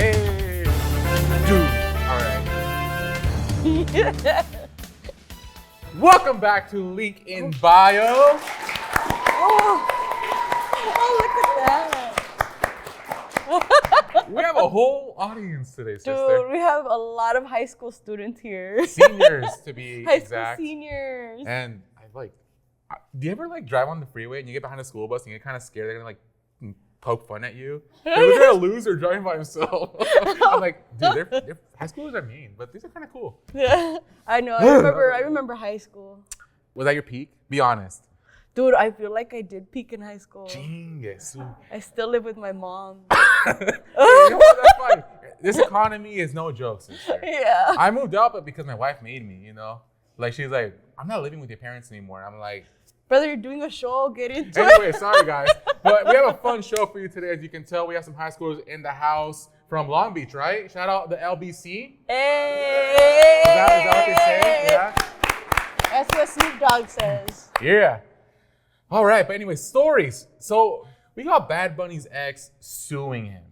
Hey, dude. All right. Welcome back to Link in Bio. Oh, look at that. We have a whole audience today, sister. Dude, we have a lot of high school students here. Seniors, to be high exact. school seniors. And do you ever drive on the freeway and you get behind a school bus and you get kind of scared they're gonna poke fun at you? Look at a loser driving by himself. I'm like, dude, they're high schoolers are mean, but these are kind of cool. Yeah, I know. I remember high school. Was that your peak? Be honest. Dude, I feel like I did peak in high school. Chingues. I still live with my mom. You know what? That's fine. This economy is no joke, sister. Yeah. I moved out, but because my wife made me, you know? Like, she's like, I'm not living with your parents anymore. And I'm like, brother, you're doing a show. Get into anyway, it. sorry, guys. But we have a fun show for you today. As you can tell, we have some high schoolers in the house from Long Beach, right? Shout out the LBC. Hey. Is that what they say? Yeah. That's what Snoop Dogg says. Yeah. All right, but anyway, stories. So we got Bad Bunny's ex suing him.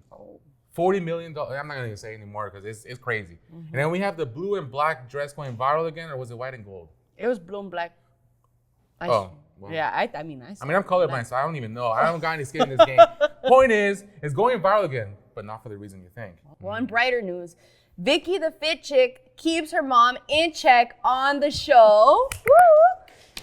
$40 million. I'm not gonna say anymore because it's crazy. And then we have the blue and black dress going viral again, or was it white and gold? It was blue and black. Well, yeah, I mean, I'm colorblind, so I don't even know. I don't got any skin in this game. Point is, it's going viral again, but not for the reason you think. Well, on brighter news, Vicky the Fit Chick keeps her mom in check on the show. Woo!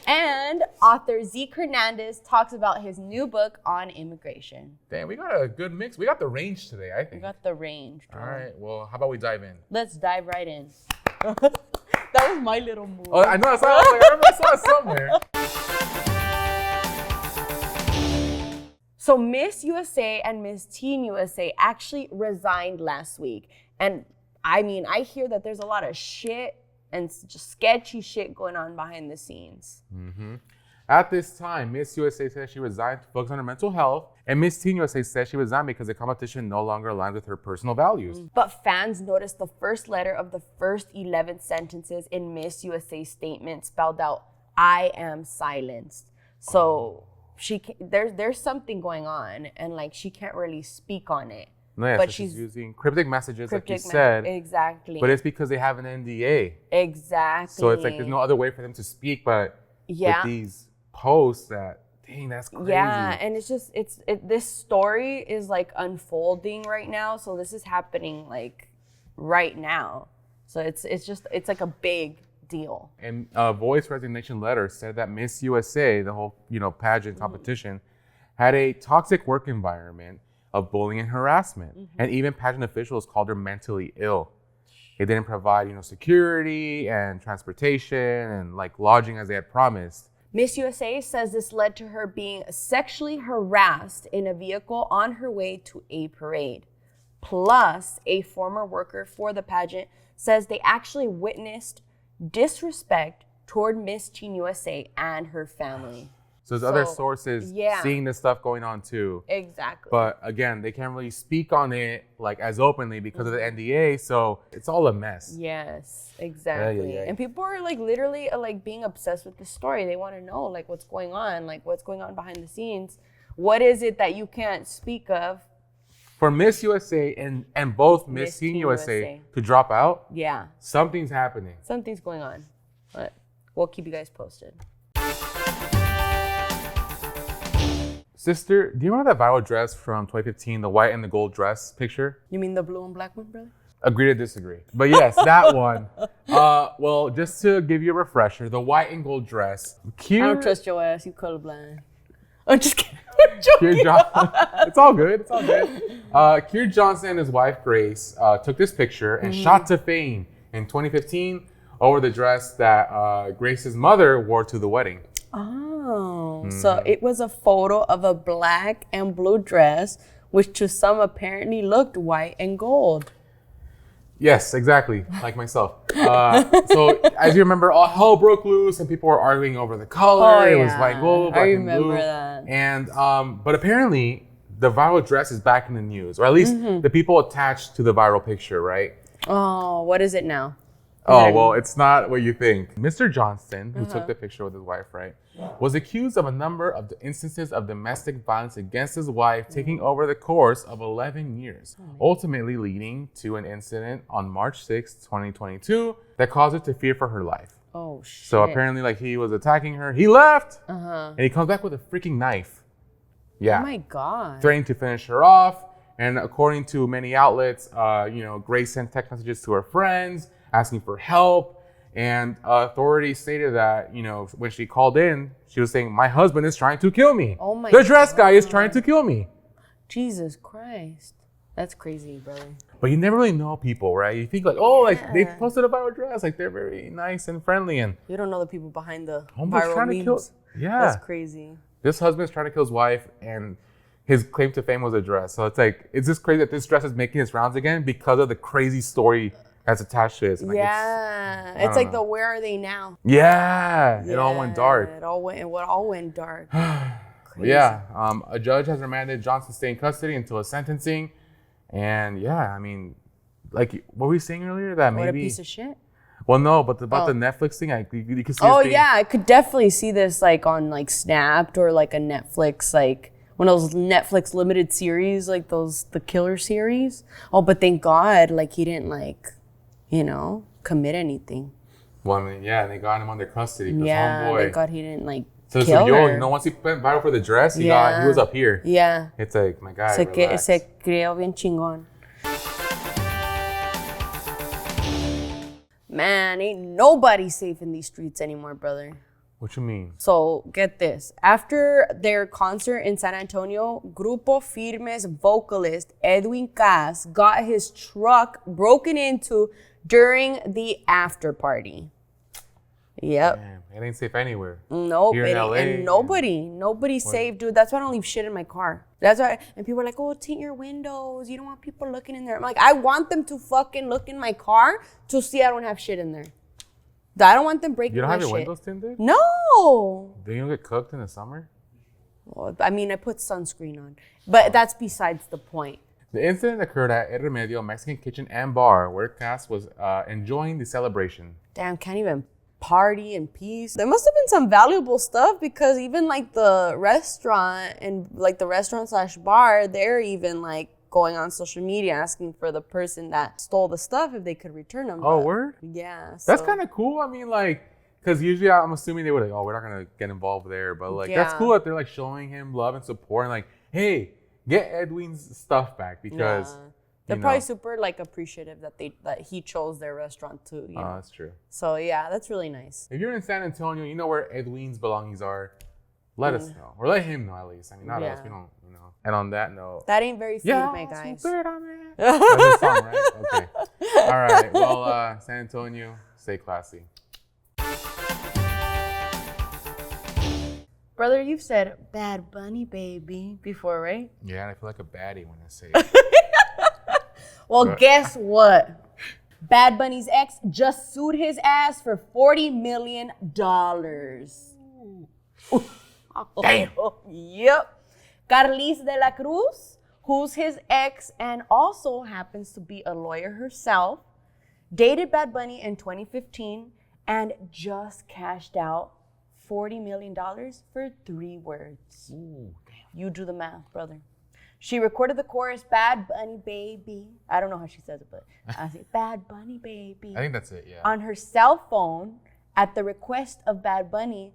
And author Zeke Hernandez talks about his new book on immigration. Damn, we got a good mix. We got the range today, I think. We got the range. All right, well, how about we dive in? Let's dive right in. That was my little move. Oh, I know, I remember I saw it somewhere. So Miss USA and Miss Teen USA actually resigned last week. And I mean, I hear that there's a lot of shit and just sketchy shit going on behind the scenes. Mm-hmm. At this time, Miss USA said she resigned to focus on her mental health, and Miss Teen USA said she resigned because the competition no longer aligns with her personal values. But fans noticed the first letter of the first 11 sentences in Miss USA's statement spelled out, "I am silenced." So there's something going on, and like she can't really speak on it. No, yeah, but so she's using cryptic messages, like you said. Exactly. But it's because they have an NDA. Exactly. So it's like there's no other way for them to speak, but with these posts that's crazy. Yeah, and it's just this story is like unfolding right now. So this is happening like right now. So it's like a big deal. And a voice resignation letter said that Miss USA, the whole pageant competition, had a toxic work environment of bullying and harassment. And even pageant officials called her mentally ill. They didn't provide, security and transportation and like lodging as they had promised. Miss USA says this led to her being sexually harassed in a vehicle on her way to a parade. Plus, a former worker for the pageant says they actually witnessed disrespect toward Miss Teen USA and her family. So there's other sources seeing this stuff going on too. Exactly. But again, they can't really speak on it like as openly because of the NDA. So it's all a mess. Yes, exactly. Yeah. And people are like literally like being obsessed with the story. They want to know like what's going on behind the scenes. What is it that you can't speak of? For Miss USA and both Miss Teen USA to drop out, something's happening. Something's going on. But we'll keep you guys posted. Sister, do you remember that viral dress from 2015, the white and the gold dress picture? You mean the blue and black one, brother? Agree to disagree. But yes, that one. Well, just to give you a refresher, the white and gold dress. I don't trust your ass, you colorblind. I'm just kidding. I'm joking. It's all good. It's all good. Kier Johnson and his wife, Grace, took this picture and shot to fame in 2015 over the dress that Grace's mother wore to the wedding. Oh, so it was a photo of a black and blue dress, which to some apparently looked white and gold. Yes, exactly, like myself. So as you remember, all hell broke loose and people were arguing over the color. It was white and gold, black and blue. I remember that. And but apparently the viral dress is back in the news, or at least the people attached to the viral picture, right? Oh, what is it now? Oh, well, it's not what you think. Mr. Johnston, who took the picture with his wife, right, was accused of a number of instances of domestic violence against his wife, taking over the course of 11 years, ultimately leading to an incident on March 6, 2022, that caused her to fear for her life. Oh, shit. So apparently, like, he was attacking her. He left, and he comes back with a freaking knife. Yeah. Oh, my God. Threatening to finish her off. And according to many outlets, Grace sent text messages to her friends asking for help. And authorities stated that, when she called in, she was saying, my husband is trying to kill me. Oh my The dress guy is trying to kill me. Jesus Christ. That's crazy, brother. But you never really know people, right? You think like, oh, like they posted about a dress. Like they're very nice and friendly. And you don't know the people behind the homeboy's viral trying memes. to kill. Yeah. That's crazy. This husband's trying to kill his wife, and his claim to fame was a dress. So it's like, it's just crazy that this dress is making its rounds again because of the crazy story that's attached to it. Like, it's like the where are they now? Yeah, it all went dark. It all went dark. Yeah, a judge has remanded Johnson to stay in custody until his sentencing. And yeah, I mean, like, what were we saying earlier? That maybe. What a piece of shit. Well, no, but about the Netflix thing, you can see. Oh yeah, I could definitely see this like on like Snapped or like a Netflix, like one of those Netflix limited series, like the killer series. Oh, but thank God, like he didn't like, commit anything. Well, I mean, yeah, they got him under custody. Yeah, thank God he didn't like. So kill her. once he went viral for the dress, he was up here. Yeah. It's like, my guy, Se relax. creó bien chingón. Man, ain't nobody safe in these streets anymore, brother. What you mean? So, get this. After their concert in San Antonio, Grupo Firme's vocalist Edwin Cass got his truck broken into during the after party. Yep. Damn, it ain't safe anywhere. Nope. Here in LA, and nobody's safe, dude. That's why I don't leave shit in my car. That's why. And people are like, oh, tint your windows. You don't want people looking in there. I'm like, I want them to fucking look in my car to see I don't have shit in there. I don't want them breaking my shit. You don't have your windows tinted? No. Do you don't get cooked in the summer? Well, I mean, I put sunscreen on. But that's besides the point. The incident occurred at El Remedio Mexican Kitchen and Bar, where Cass was enjoying the celebration. Damn, can't even party in peace. There must have been some valuable stuff because even like the restaurant and like the restaurant/bar, they're even like going on social media asking for the person that stole the stuff if they could return them. Oh, word? Yeah. That's kind of cool. I mean, like, because usually I'm assuming they would like, oh, we're not going to get involved there. But like, that's cool that they're like showing him love and support and like, hey, get Edwin's stuff back because... They're probably super like appreciative that he chose their restaurant too. That's true. So yeah, that's really nice. If you're in San Antonio, you know where Edwin's belongings are. Let us know, or let him know at least. I mean, not us. We don't, And on that note, that ain't very food, my guys. That's his song, right? Okay. All right. Well, San Antonio, stay classy. Brother, you've said Bad Bunny baby before, right? Yeah, and I feel like a baddie when I say it. Well, guess what? Bad Bunny's ex just sued his ass for $40 million. Damn. Yep. Carlice de la Cruz, who's his ex and also happens to be a lawyer herself, dated Bad Bunny in 2015 and just cashed out $40 million for 3 words. Ooh, damn. You do the math, brother. She recorded the chorus, Bad Bunny Baby. I don't know how she says it, but I say, Bad Bunny Baby. I think that's it, yeah. On her cell phone at the request of Bad Bunny.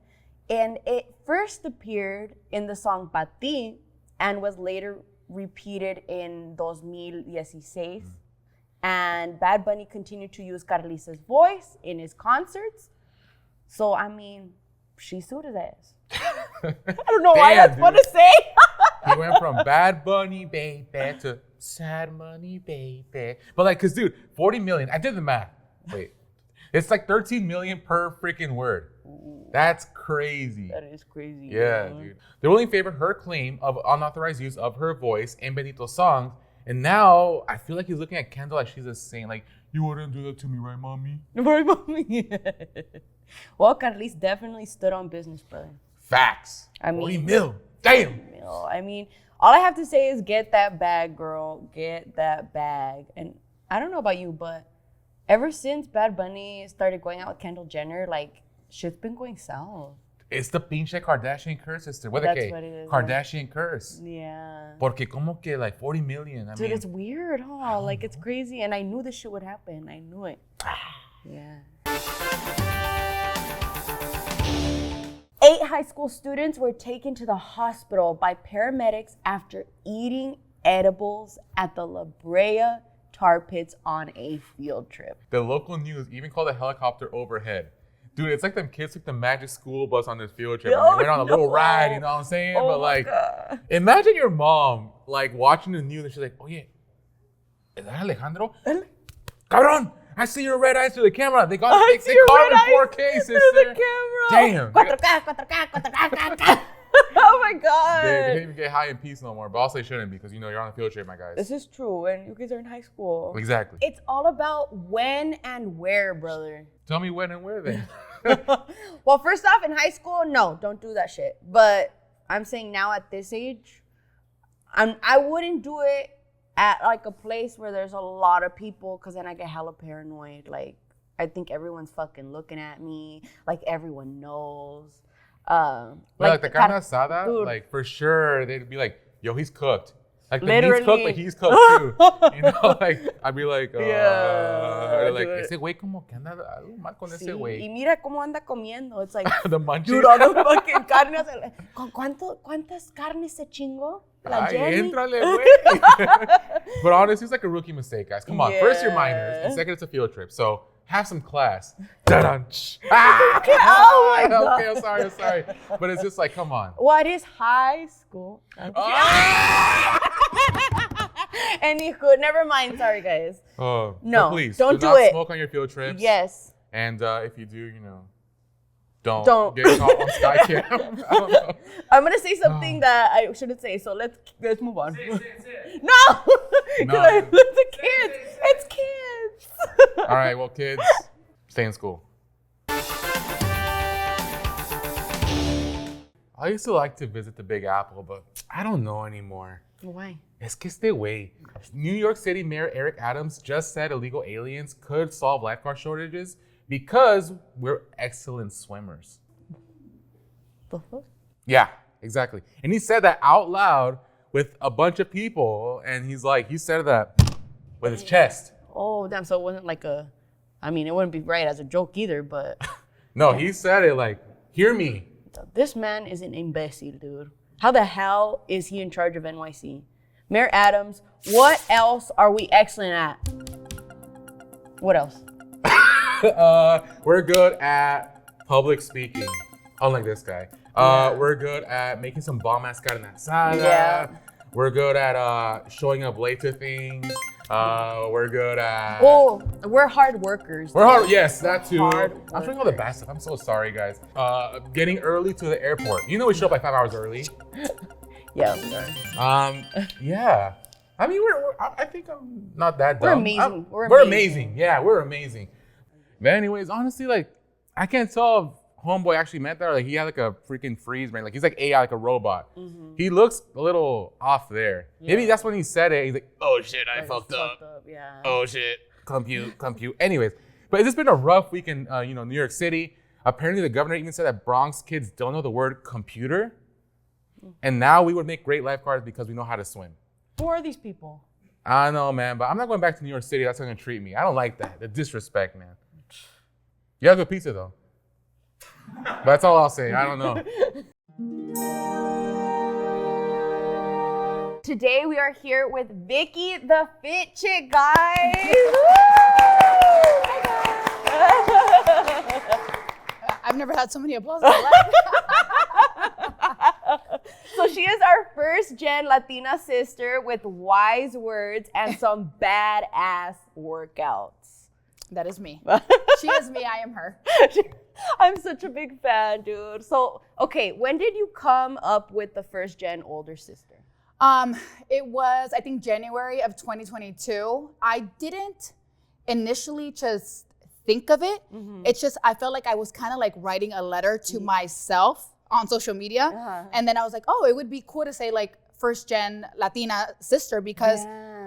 And it first appeared in the song Pa Ti and was later repeated in 2016. And Bad Bunny continued to use Carlice's voice in his concerts. So, I mean, she sued his ass. I don't know why that's what to say. He went from Bad Bunny baby to Sad Money baby. But like, cause dude, 40 million. I did the math. Wait, it's like 13 million per freaking word. That's crazy. That is crazy. Yeah, dude. The ruling favored her claim of unauthorized use of her voice in Benito's songs. And now I feel like he's looking at Kendall like she's a saint. Like, you wouldn't do that to me, right, mommy? Right, mommy. Well, Carlice definitely stood on business, brother. Facts. I mean, 40 mil. Damn. I mean, all I have to say is get that bag, girl. Get that bag. And I don't know about you, but Ever since Bad Bunny started going out with Kendall Jenner, like, shit's been going south. It's the pinche Kardashian curse, sister. What That's what it is. Kardashian curse. Yeah. Porque como que like 40 million. I Dude, mean, it's weird, huh? Like, it's crazy. And I knew this shit would happen. I knew it. Yeah. 8 high school students were taken to the hospital by paramedics after eating edibles at the La Brea tar pits on a field trip. The local news even called a helicopter overhead. Dude, it's like them kids took the magic school bus on this field trip. And they went on a little ride, you know what I'm saying? Oh, but like, God. Imagine your mom like watching the news and she's like, oh yeah, is that Alejandro? Cabrón, I see your red eyes through the camera. They caught it in 4K, sister. Through the camera. Damn. 4K. Oh my God. They can't even get high in peace no more. But also they shouldn't, because you know you're on a field trip, my guys. This is true, and you guys are in high school. Exactly. It's all about when and where, brother. Tell me when and where then. Well, first off, in high school, no, don't do that shit. But I'm saying now at this age, I wouldn't do it at like a place where there's a lot of people, because then I get hella paranoid. Like, I think everyone's fucking looking at me. Like, everyone knows. Like the carne asada, dude, like for sure they'd be like, yo, he's cooked. Like the meat's cooked, but he's cooked too. You know, like I'd be like, yeah, like ese güey como que anda algo mal con ese güey. Y mira cómo anda comiendo. It's like the munchies. Dude, all the fucking carnes. ¿Con cuántas carnes se chingó? Ay, éntrale, güey. But honestly, it's like a rookie mistake, guys. Come on, first you're minors, and second it's a field trip. So have some class. Oh my God. Okay, I'm sorry. But it's just like, come on. What is high school? Anywho, never mind. Sorry, guys. No, please don't do do not it. Smoke on your field trips. Yes. And if you do, you know, don't get caught on Skycam. I don't know. I'm gonna say something that I shouldn't say, so let's move on. Say it. No, No. It's the kids. It's kids. All right, well, kids, stay in school. I used to like to visit the Big Apple, but I don't know anymore. Why? Es que este güey. New York City Mayor Eric Adams just said illegal aliens could solve lifeguard shortages because we're excellent swimmers. The fuck? Yeah, exactly. And he said that out loud with a bunch of people, and he said that with his chest. Oh, damn. So it wasn't like it wouldn't be right as a joke either, but. No, he said it like, hear me. This man is an imbecile, dude. How the hell is he in charge of NYC? Mayor Adams, what else are we excellent at? What else? We're good at public speaking, unlike this guy. We're good at making some bomb-ass carne asada. Yeah. We're good at showing up late to things. We're good at... Oh, we're hard workers. We're hard, yes, that too. Hard I'm showing all the bad stuff. I'm so sorry, guys. Getting early to the airport. You know we show up like 5 hours early. Yeah, we are. Yeah. I mean, I think I'm not that dumb. We're amazing. We're amazing. Yeah, we're amazing. But anyways, honestly, like, I can't tell if homeboy actually meant that or like he had like a freaking freeze brain. Like he's like AI, like a robot. Mm-hmm. He looks a little off there. Yeah. Maybe that's when he said it. He's like, oh shit, I fucked up. Yeah. Oh shit, compute. Anyways, but it's just been a rough week in New York City. Apparently the governor even said that Bronx kids don't know the word computer. And now we would make great lifeguards because we know how to swim. Who are these people? I know, man, but I'm not going back to New York City. That's how they're gonna treat me. I don't like that. The disrespect, man. You have good pizza though. But that's all I'll say. I don't know. Today we are here with Vicky the Fit Chick, guys. I've never had so many applause in my life. So she is our first gen Latina sister with wise words and some badass workouts. That is me. She is me, I am her. I'm such a big fan, dude. So, okay, when did you come up with the first gen older sister? It was, I think, January of 2022. I didn't initially just think of it. Mm-hmm. It's just, I felt like I was kind of like writing a letter to myself on social media. And then I was like, oh, it would be cool to say like first gen Latina sister because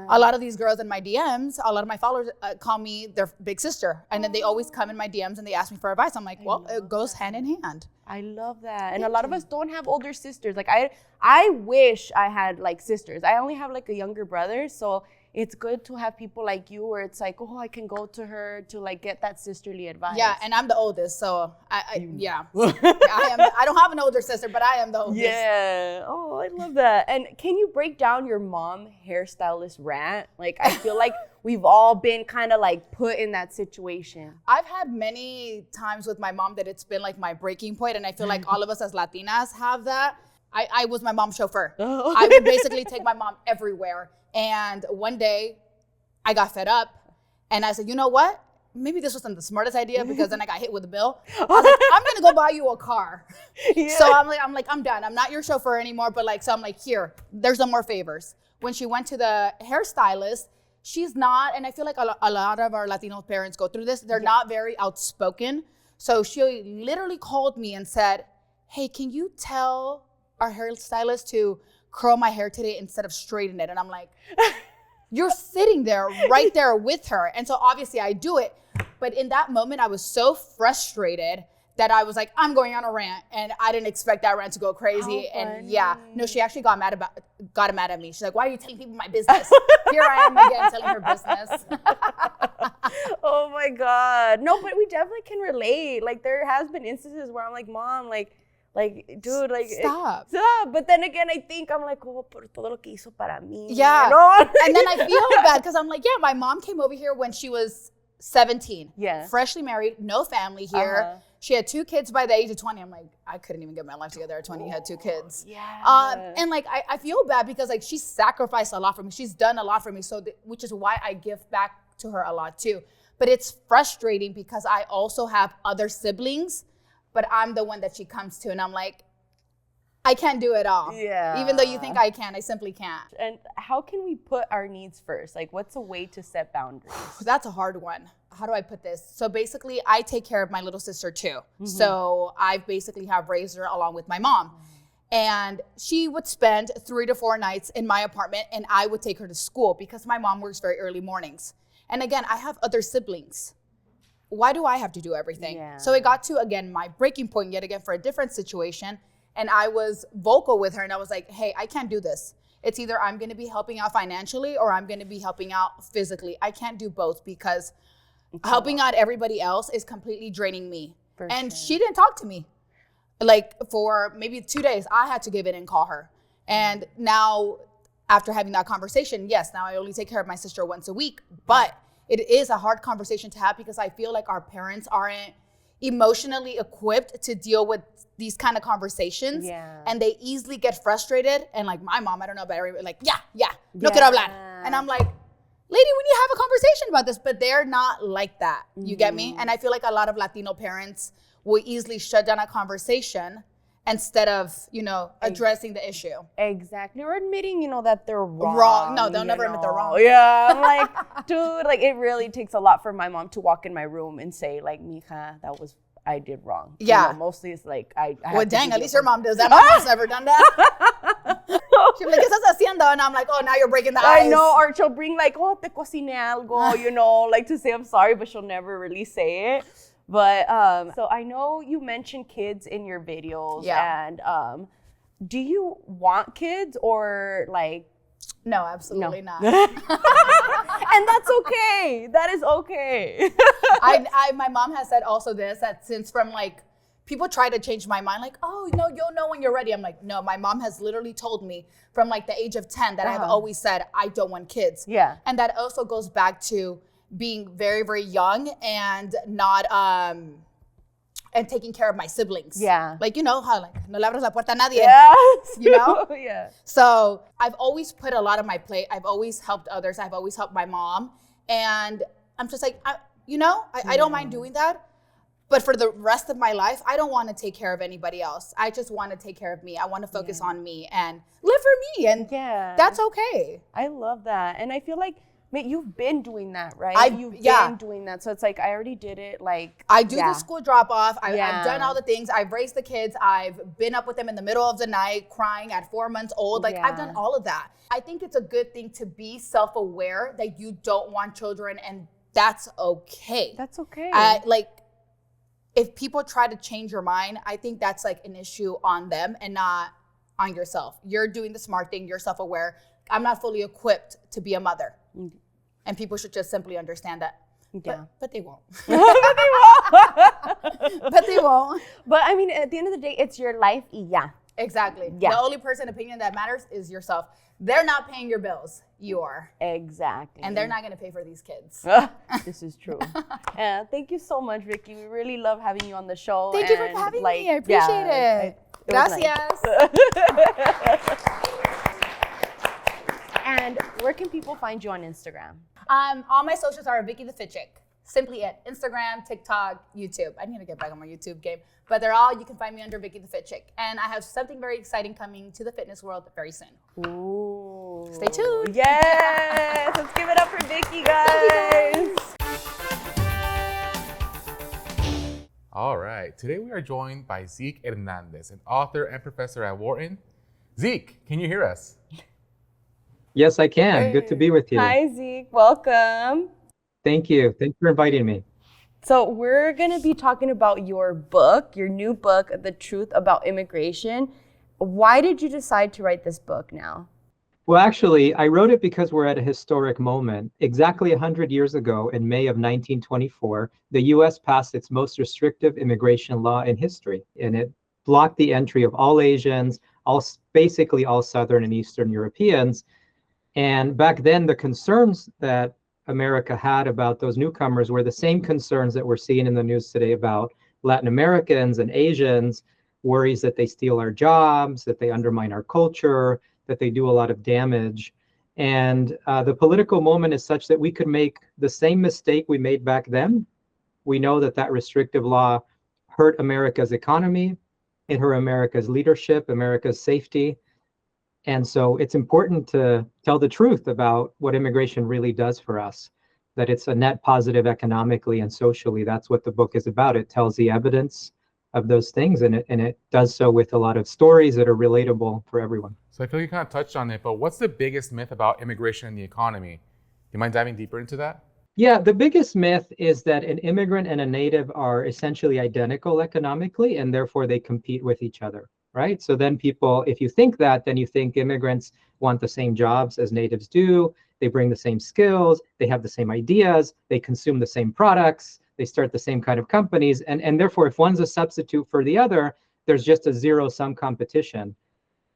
a lot of these girls in my DMs, a lot of my followers call me their big sister. And then they always come in my DMs and they ask me for advice. I'm like, well, it goes hand in hand. I love that. And a lot of us don't have older sisters. Like I wish I had like sisters. I only have like a younger brother. So it's good to have people like you where it's like, oh, I can go to her to like get that sisterly advice. Yeah, and I'm the oldest, so yeah. I don't have an older sister, but I am the oldest. Yeah. Oh, I love that. And can you break down your mom hairstylist rant? Like, I feel like we've all been kind of like put in that situation. I've had many times with my mom that it's been like my breaking point, and I feel like all of us as Latinas have that. I was my mom's chauffeur. Oh. I would basically take my mom everywhere. And one day I got fed up and I said, you know what? Maybe this wasn't the smartest idea because then I got hit with a bill. I was like, I'm going to go buy you a car. Yeah. So I'm done. I'm not your chauffeur anymore. But like, so I'm like, here, there's no more favors. When she went to the hairstylist, she's not, and I feel like a lot of our Latino parents go through this. They're not very outspoken. So she literally called me and said, hey, can you tell our hairstylist to curl my hair today instead of straighten it? And I'm like, you're sitting there right there with her. And so obviously I do it. But in that moment, I was so frustrated that I was like, I'm going on a rant. And I didn't expect that rant to go crazy. And yeah, no, she actually got mad at me. She's like, why are you telling people my business? Here I am again telling her business. Oh my God. No, but we definitely can relate. Like there has been instances where I'm like, Mom, like, dude, like, stop. But then again, I think I'm like, oh, por todo lo que hizo para mí. Yeah. You know? And then I feel bad because I'm like, yeah, my mom came over here when she was 17. Yeah. Freshly married, no family here. She had 2 kids by the age of 20. I'm like, I couldn't even get my life together at 20. Had 2 kids. Yeah. And like, I feel bad because like she sacrificed a lot for me. She's done a lot for me. So, which is why I give back to her a lot too. But it's frustrating because I also have other siblings, but I'm the one that she comes to, and I'm like, I can't do it all. Yeah. Even though you think I can, I simply can't. And how can we put our needs first? Like, what's a way to set boundaries? That's a hard one. How do I put this? So basically, I take care of my little sister too. Mm-hmm. So I basically have raised her along with my mom. Mm-hmm. And she would spend 3 to 4 nights in my apartment, and I would take her to school because my mom works very early mornings. And again, I have other siblings. Why do I have to do everything? Yeah. So it got to, again, my breaking point yet again for a different situation. And I was vocal with her and I was like, hey, I can't do this. It's either I'm going to be helping out financially or I'm going to be helping out physically. I can't do both because helping out everybody else is completely draining me. She didn't talk to me. Like for maybe 2 days, I had to give in and call her. And now after having that conversation, yes, now I only take care of my sister once a week, but it is a hard conversation to have because I feel like our parents aren't emotionally equipped to deal with these kind of conversations. Yeah. And they easily get frustrated. And like my mom, I don't know about everybody, like, no quiero hablar. And I'm like, lady, we need to have a conversation about this, but they're not like that. You get me? And I feel like a lot of Latino parents will easily shut down a conversation instead of, addressing the issue. Exactly. Or admitting, that they're wrong. No, they'll never admit they're wrong. Yeah. I'm like, dude, like it really takes a lot for my mom to walk in my room and say like, mija, I did wrong. Yeah. Mostly it's like, I well, dang, at least your mom does that. My mom's never done that. She'll be like, ¿qué estás haciendo? And I'm like, oh, now you're breaking the ice. I know. Or she'll bring like, oh, te cociné algo, like to say I'm sorry, but she'll never really say it. But so I know you mentioned kids in your videos, and do you want kids or like? No, absolutely not. And that's okay. That is okay. My mom has said also this, that since from like people try to change my mind, like, oh no, you'll know when you're ready. I'm like, no, my mom has literally told me from like the age of 10 that I've always said I don't want kids. Yeah, and that also goes back to being very, very young and not and taking care of my siblings. Yeah. Like, how like no le abras la puerta a nadie. Yes. Yeah. So I've always put a lot on my plate. I've always helped others. I've always helped my mom. And I'm just like, I don't mind doing that. But for the rest of my life, I don't want to take care of anybody else. I just want to take care of me. I want to focus on me and live for me. And that's okay. I love that. And I feel like Mate, you've been doing that, right? You've been doing that. So it's like, I already did it. Like, I do the school drop off. I've Yeah. done all the things. I've raised the kids. I've been up with them in the middle of the night crying at 4 months old. Like, I've done all of that. I think it's a good thing to be self-aware that you don't want children, and that's okay. That's okay. Like, if people try to change your mind, I think that's like an issue on them and not on yourself. You're doing the smart thing. You're self-aware. I'm not fully equipped to be a mother. And people should just simply understand that. Yeah. But they won't. But they won't. But they won't. But I mean, at the end of the day, it's your life. Yeah. Exactly. Yeah. The only person opinion that matters is yourself. They're not paying your bills. You are. Exactly. And they're not going to pay for these kids. This is true. Thank you so much, Vicky. We really love having you on the show. Thank you for having me. I appreciate it. Gracias. And where can people find you on Instagram? All my socials are Vicky the Fit Chick. Simply at Instagram, TikTok, YouTube. I need to get back on my YouTube game. But they're all, you can find me under Vicky the Fit Chick. And I have something very exciting coming to the fitness world very soon. Ooh. Stay tuned. Yes. Let's give it up for Vicky, guys. All right. Today we are joined by Zeke Hernandez, an author and professor at Wharton. Zeke, can you hear us? Yes, I can. Good to be with you. Hi, Zeke. Welcome. Thank you. Thanks for inviting me. So we're going to be talking about your book, your new book, The Truth About Immigration. Why did you decide to write this book now? Well, actually, I wrote it because we're at a historic moment. Exactly 100 years ago, in May of 1924, the U.S. passed its most restrictive immigration law in history, and it blocked the entry of all Asians, basically all Southern and Eastern Europeans. And back then, the concerns that America had about those newcomers were the same concerns that we're seeing in the news today about Latin Americans and Asians, worries that they steal our jobs, that they undermine our culture, that they do a lot of damage. And the political moment is such that we could make the same mistake we made back then. We know that that restrictive law hurt America's economy, it hurt America's leadership, America's safety. And so it's important to tell the truth about what immigration really does for us, that it's a net positive economically and socially. That's what the book is about. It tells the evidence of those things, and it does so with a lot of stories that are relatable for everyone. So I feel you kind of touched on it, but what's the biggest myth about immigration and the economy? Do you mind diving deeper into that? Yeah, the biggest myth is that an immigrant and a native are essentially identical economically, and therefore they compete with each other. Right? So then people, if you think that, then you think immigrants want the same jobs as natives do. They bring the same skills. They have the same ideas. They consume the same products. They start the same kind of companies. And therefore, if one's a substitute for the other, there's just a zero-sum competition.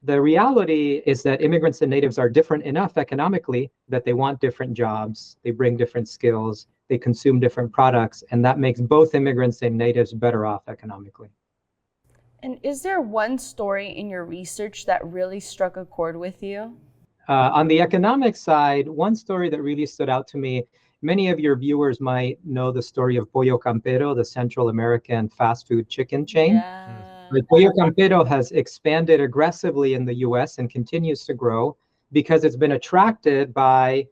The reality is that immigrants and natives are different enough economically that they want different jobs. They bring different skills. They consume different products. And that makes both immigrants and natives better off economically. And is there one story in your research that really struck a chord with you? On the economic side, one story that really stood out to me, many of your viewers might know the story of Pollo Campero, the Central American fast food chicken chain. Yeah. Pollo Campero has expanded aggressively in the US and continues to grow because it's been attracted by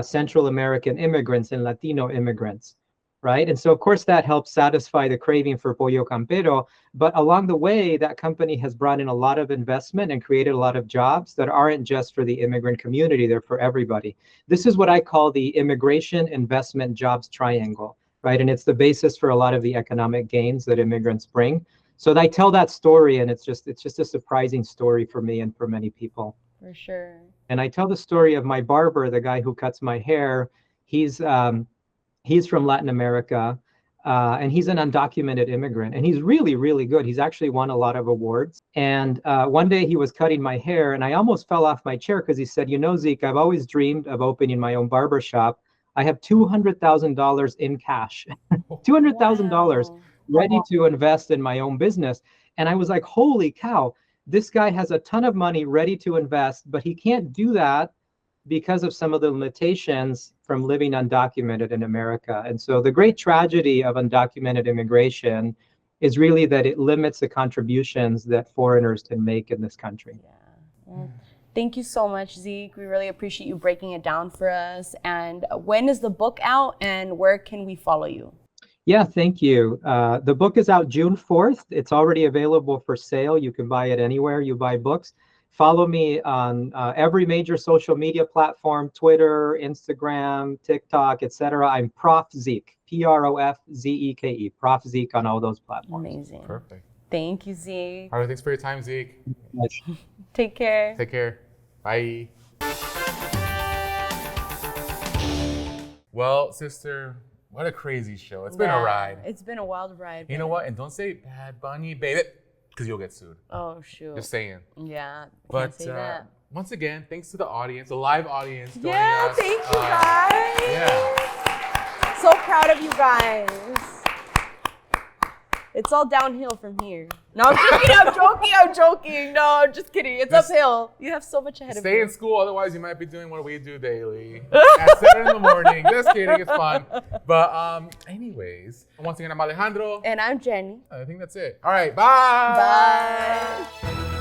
Central American immigrants and Latino immigrants. Right. And so, of course, that helps satisfy the craving for Pollo Campero. But along the way, that company has brought in a lot of investment and created a lot of jobs that aren't just for the immigrant community. They're for everybody. This is what I call the immigration investment jobs triangle. Right. And it's the basis for a lot of the economic gains that immigrants bring. So I tell that story, and it's just a surprising story for me and for many people. For sure. And I tell the story of my barber, the guy who cuts my hair. He's from Latin America, and he's an undocumented immigrant, and he's really, really good. He's actually won a lot of awards. And one day he was cutting my hair, and I almost fell off my chair because he said, "You know, Zeke, I've always dreamed of opening my own barber shop. I have $200,000 in cash, $200,000 ready to invest in my own business." And I was like, holy cow, this guy has a ton of money ready to invest, but he can't do that because of some of the limitations from living undocumented in America. And so the great tragedy of undocumented immigration is really that it limits the contributions that foreigners can make in this country. Yeah. Well, Thank you so much, Zeke. We really appreciate you breaking it down for us. And when is the book out and where can we follow you? Yeah, thank you. The book is out June 4th. It's already available for sale. You can buy it anywhere you buy books. Follow me on every major social media platform, Twitter, Instagram, TikTok, etc. I'm Prof. Zeke, Profzeke, Prof. Zeke on all those platforms. Amazing. Perfect. Thank you, Zeke. All right, thanks for your time, Zeke. Take care. Take care. Bye. Well, sister, what a crazy show. It's been a ride. It's been a wild ride. You know what? And don't say Bad Bunny, baby, because you'll get sued. Oh, shoot. Just saying. Yeah. But Can't say that. once again, thanks to the audience, the live audience. Joining Yeah, us. thank you guys. Yeah. So proud of you guys. It's all downhill from here. No, I'm joking. No, just kidding. It's uphill. You have so much ahead of you. Stay in school, otherwise you might be doing what we do daily. At 7 in the morning. Just kidding, it's fun. But anyways, once again, I'm Alejandro. And I'm Jenny. I think that's it. All right, bye. Bye.